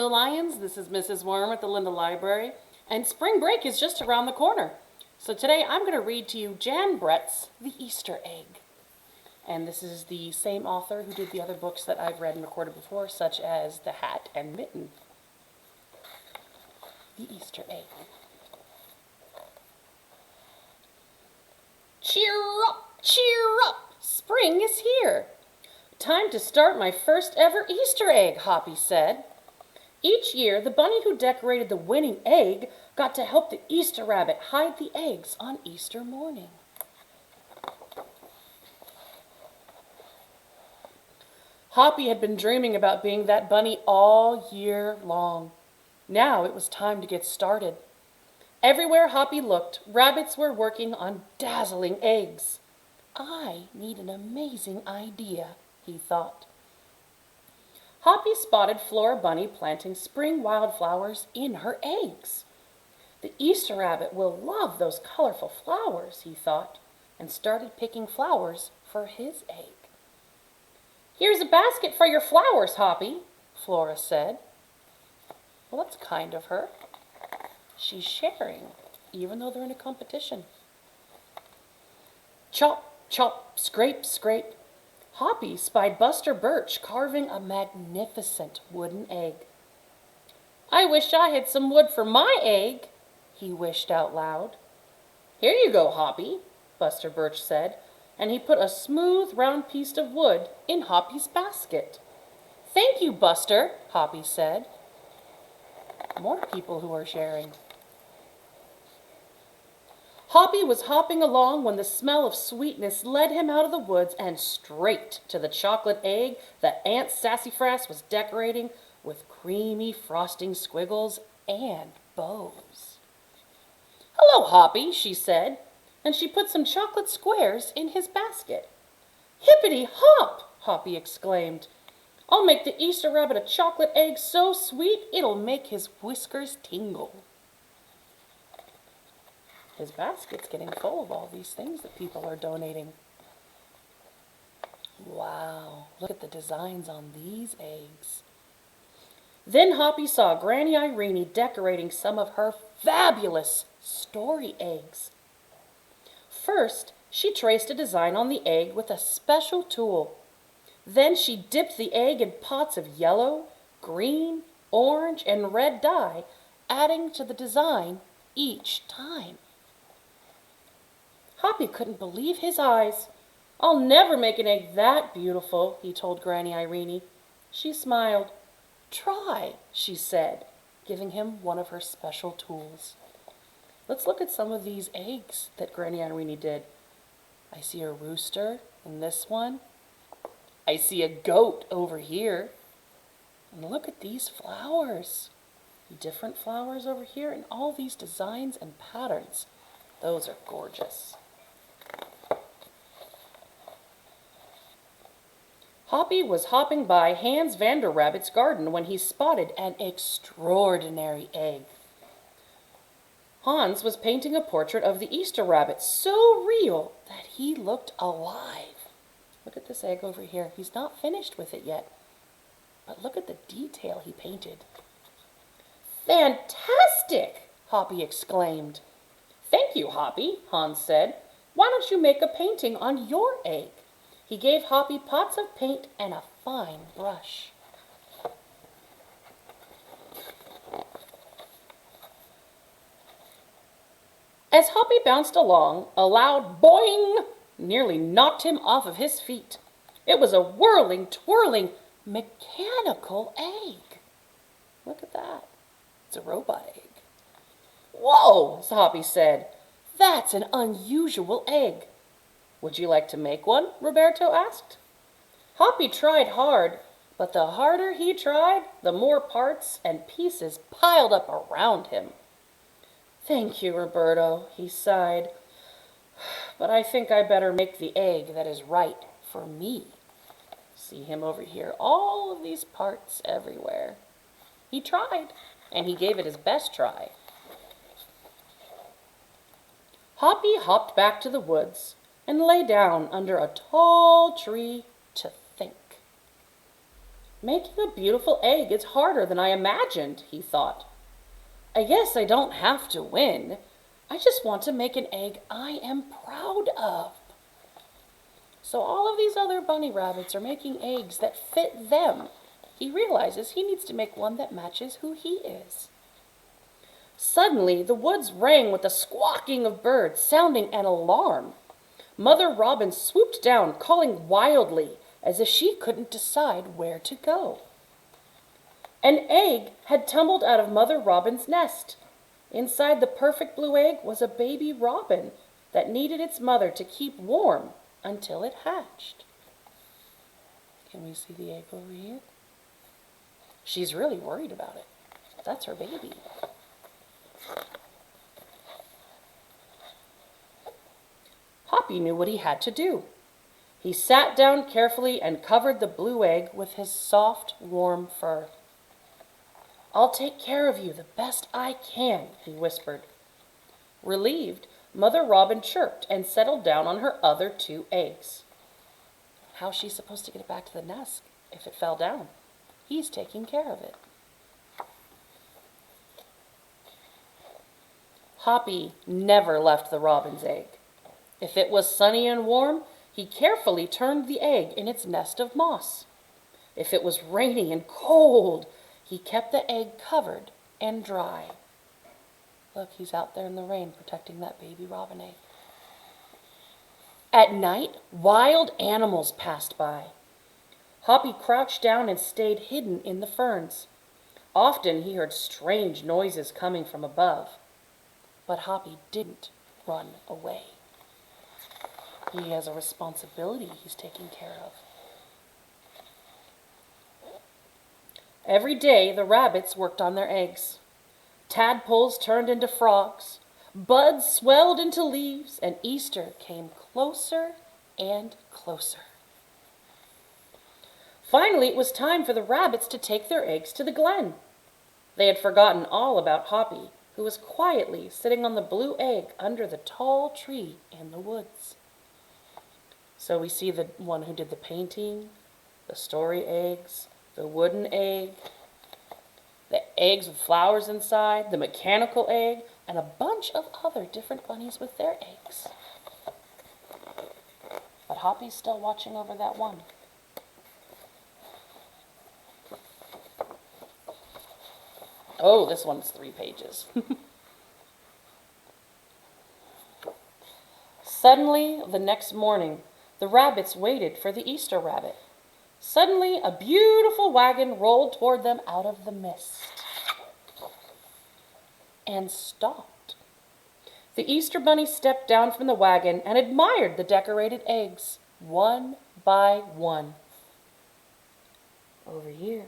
Lions. This is Mrs. Worm at the Linda Library, and spring break is just around the corner. So today I'm going to read to you Jan Brett's The Easter Egg. And this is the same author who did the other books that I've read and recorded before, such as The Hat and Mitten. The Easter Egg. Cheer up, cheer up! Spring is here! Time to start my first ever Easter egg, Hoppy said. Each year, the bunny who decorated the winning egg got to help the Easter rabbit hide the eggs on Easter morning. Hoppy had been dreaming about being that bunny all year long. Now it was time to get started. Everywhere Hoppy looked, rabbits were working on dazzling eggs. I need an amazing idea, he thought. Hoppy spotted Flora Bunny planting spring wildflowers in her eggs. The Easter rabbit will love those colorful flowers, he thought, and started picking flowers for his egg. Here's a basket for your flowers, Hoppy, Flora said. Well, that's kind of her. She's sharing, even though they're in a competition. Chop, chop, scrape, scrape. Hoppy spied Buster Birch carving a magnificent wooden egg. I wish I had some wood for my egg, he wished out loud. Here you go, Hoppy, Buster Birch said, and he put a smooth, round piece of wood in Hoppy's basket. Thank you, Buster, Hoppy said. More people who are sharing. Hoppy was hopping along when the smell of sweetness led him out of the woods and straight to the chocolate egg that Aunt Sassafras was decorating with creamy frosting squiggles and bows. Hello, Hoppy, she said, and she put some chocolate squares in his basket. Hippity hop, Hoppy exclaimed. I'll make the Easter rabbit a chocolate egg so sweet it'll make his whiskers tingle. His basket's getting full of all these things that people are donating. Wow, look at the designs on these eggs. Then Hoppy saw Granny Irene decorating some of her fabulous story eggs. First, she traced a design on the egg with a special tool. Then she dipped the egg in pots of yellow, green, orange, and red dye, adding to the design each time. Hoppy couldn't believe his eyes. I'll never make an egg that beautiful, he told Granny Irene. She smiled. Try, she said, giving him one of her special tools. Let's look at some of these eggs that Granny Irene did. I see a rooster in this one. I see a goat over here. And look at these flowers. Different flowers over here and all these designs and patterns. Those are gorgeous. Hoppy was hopping by Hans Vanderrabbit's garden when he spotted an extraordinary egg. Hans was painting a portrait of the Easter rabbit so real that he looked alive. Look at this egg over here. He's not finished with it yet, but look at the detail he painted. Fantastic! Hoppy exclaimed. Thank you, Hoppy, Hans said. Why don't you make a painting on your egg? He gave Hoppy pots of paint and a fine brush. As Hoppy bounced along, a loud boing nearly knocked him off of his feet. It was a whirling, twirling, mechanical egg. Look at that. It's a robot egg. Whoa, Hoppy said. That's an unusual egg. Would you like to make one? Roberto asked. Hoppy tried hard, but the harder he tried, the more parts and pieces piled up around him. Thank you, Roberto, he sighed. But I think I better make the egg that is right for me. See him over here, all of these parts everywhere. He tried, and he gave it his best try. Hoppy hopped back to the woods and lay down under a tall tree to think. Making a beautiful egg is harder than I imagined, he thought. I guess I don't have to win. I just want to make an egg I am proud of. So all of these other bunny rabbits are making eggs that fit them. He realizes he needs to make one that matches who he is. Suddenly, the woods rang with the squawking of birds, sounding an alarm. Mother Robin swooped down, calling wildly, as if she couldn't decide where to go. An egg had tumbled out of Mother Robin's nest. Inside the perfect blue egg was a baby robin that needed its mother to keep warm until it hatched. Can we see the egg over here? She's really worried about it. That's her baby. Hoppy knew what he had to do. He sat down carefully and covered the blue egg with his soft, warm fur. I'll take care of you the best I can, he whispered. Relieved, Mother Robin chirped and settled down on her other 2 eggs. How's she supposed to get it back to the nest if it fell down? He's taking care of it. Hoppy never left the robin's egg. If it was sunny and warm, he carefully turned the egg in its nest of moss. If it was rainy and cold, he kept the egg covered and dry. Look, he's out there in the rain protecting that baby robin egg. At night, wild animals passed by. Hoppy crouched down and stayed hidden in the ferns. Often he heard strange noises coming from above. But Hoppy didn't run away. He has a responsibility he's taking care of. Every day, the rabbits worked on their eggs. Tadpoles turned into frogs, buds swelled into leaves, and Easter came closer and closer. Finally, it was time for the rabbits to take their eggs to the glen. They had forgotten all about Hoppy, who was quietly sitting on the blue egg under the tall tree in the woods. So we see the one who did the painting, the story eggs, the wooden egg, the eggs with flowers inside, the mechanical egg, and a bunch of other different bunnies with their eggs. But Hoppy's still watching over that one. Oh, this one's 3 pages. Suddenly, the next morning, the rabbits waited for the Easter rabbit. Suddenly, a beautiful wagon rolled toward them out of the mist and stopped. The Easter bunny stepped down from the wagon and admired the decorated eggs, one by one. Over here,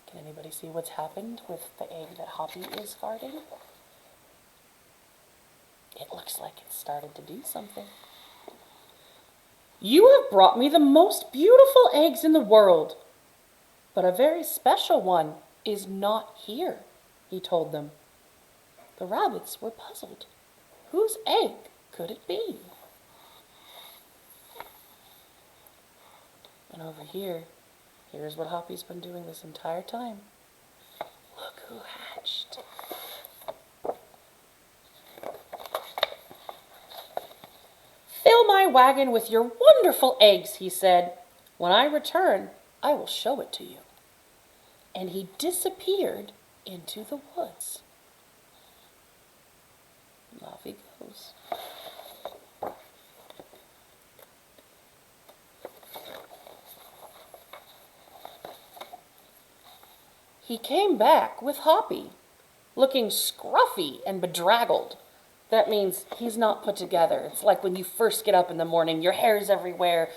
can anybody see what's happened with the egg that Hoppy is guarding? It looks like it started to do something. You have brought me the most beautiful eggs in the world, but a very special one is not here, he told them. The rabbits were puzzled. Whose egg could it be? And over here, here's what Hoppy's been doing this entire time. Look who hatched. Fill my wagon with your wonderful eggs, he said. When I return, I will show it to you. And he disappeared into the woods. And off he goes. He came back with Hoppy, looking scruffy and bedraggled. That means he's not put together. It's like when you first get up in the morning, your hair's everywhere,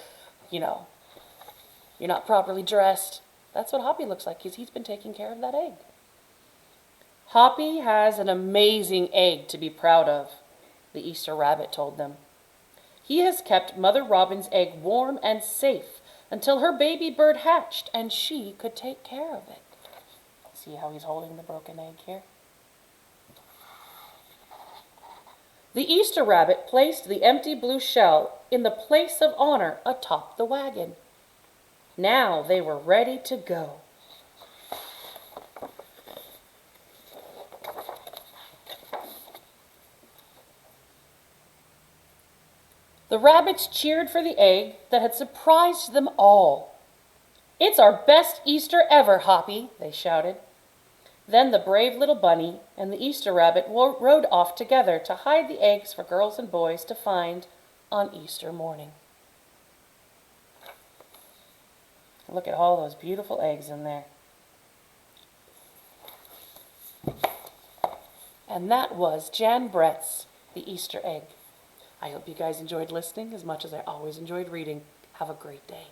you're not properly dressed. That's what Hoppy looks like, because he's been taking care of that egg. Hoppy has an amazing egg to be proud of, the Easter rabbit told them. He has kept Mother Robin's egg warm and safe until her baby bird hatched and she could take care of it. See how he's holding the broken egg here? The Easter rabbit placed the empty blue shell in the place of honor atop the wagon. Now they were ready to go. The rabbits cheered for the egg that had surprised them all. "It's our best Easter ever, Hoppy," they shouted. Then the brave little bunny and the Easter rabbit rode off together to hide the eggs for girls and boys to find on Easter morning. Look at all those beautiful eggs in there. And that was Jan Brett's The Easter Egg. I hope you guys enjoyed listening as much as I always enjoyed reading. Have a great day.